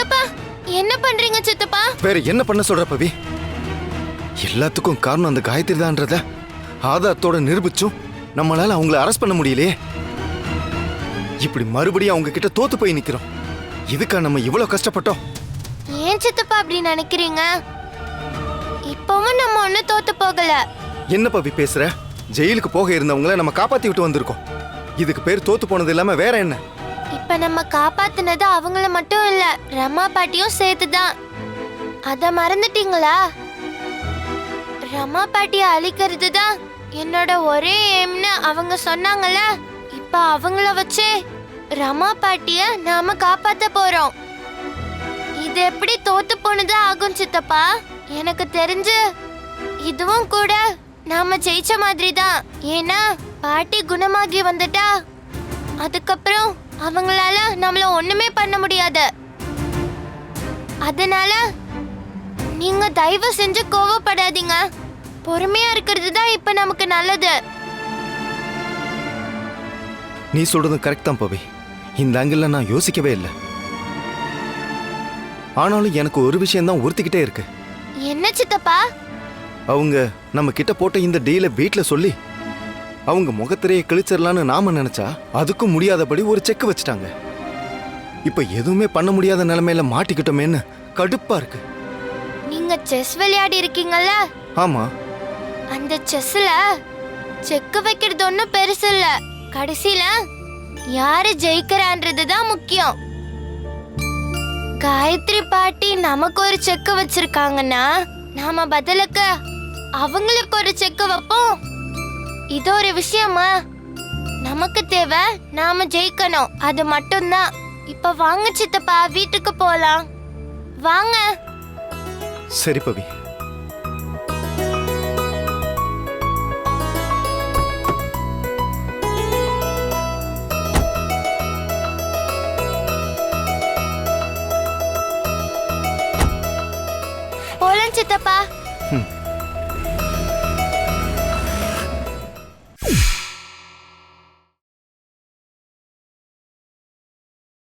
சித்தப்பா என்ன பண்றீங்க சித்தப்பா? வேற என்ன பண்ண சொல்ற பவி? எல்லாத்துக்கும் காரணம் அந்த காயத்ரி தான்றத ஆதாரத்தோட நிரூபிச்சும் நம்மளால அவங்கள அரெஸ்ட் பண்ண முடியலையே. இப்படி மறுபடியும் அவங்க கிட்ட தோத்து போய் நிக்கிறோம். இதுக்கா நம்ம இவ்வளவு கஷ்டப்பட்டோம்? ஏன் சித்தப்பா அப்படி நினைக்கிறீங்க? இப்பவும் நம்ம ஒண்ணு தோத்து போகல. என்ன பவி பேசுற? ஜெயிலுக்கு போக இருந்தவங்கள நம்ம காப்பாத்தி விட்டு வந்திருக்கோம். இதுக்கு பேர் தோத்து போனது இல்லாம வேற என்ன? இப்ப நம்ம காப்பாத்துனது அவங்கள மட்டும் இல்ல, ரமா பாட்டியும் சேர்த்துதான். அத மறந்துட்டீங்களா? ரமா பாட்டிய அழிக்கிறது தான் என்னோட ஒரே எய்ம்னு அவங்க சொன்னாங்கல்ல. இப்ப அவங்கள வச்சு ரமா பாட்டிய நாம காப்பாத்த போறோம். இது எப்படி தோத்து போனது ஆகும் சித்தப்பா? எனக்கு தெரிஞ்சு இதுவும் கூட நாம ஜெயிச்ச மாதிரி தான். ஏன்னா பாட்டி குணமாகி வந்துட்டா அதுக்கப்புறம் அவங்களால நம்மள ஒண்ணுமே பண்ண முடியாது. அதனால நீங்க தயவு செஞ்சு கோவப்படாதீங்க. பொறுமையா இருக்கிறது தான் இப்ப நமக்கு நல்லது. நீ சொல்றது கரெக்ட் தான் பவி. இந்த ஆங்கிள் நான் யோசிக்கவே இல்லை. ஆனாலும் எனக்கு ஒரு விஷயம் தான் உறுத்திக்கிட்டே இருக்கு. என்ன சித்தப்பா? அவங்க நம்ம கிட்ட போட்ட இந்த டீலை வீட்டுல சொல்லி அவங்க முகத்திரையை கிழிச்சிடலான்னு நாம நினைச்சா அதுக்கும் முடியாதபடி ஒரு செக் வச்சுட்டாங்க. இப்ப எதுவுமே பண்ண முடியாத நிலைமையில மாட்டிக்கிட்டோமேன்னு கடுப்பா இருக்கு. நீங்க செஸ் விளையாடி இருக்கீங்கல்ல? ஆமா. அந்த செஸ்ல செக் வைக்கிறது ஒண்ணும் பெருசு இல்ல. கடைசியில யாரு ஜெயிக்கிறான்றது தான் முக்கியம். காயத்ரி பாட்டி நமக்கு ஒரு செக் வச்சிருக்காங்கன்னா நாம பதிலுக்கு அவங்களுக்கு ஒரு செக் வைப்போம். இது ஒரு விஷயமா? நமக்கு தேவை நாம ஜெயிக்கணும், அது மட்டும்தான். இப்ப வாங்க சித்தப்பா, வீட்டுக்கு போலாம் வாங்க. சரி பவி. போலாம் சித்தப்பா.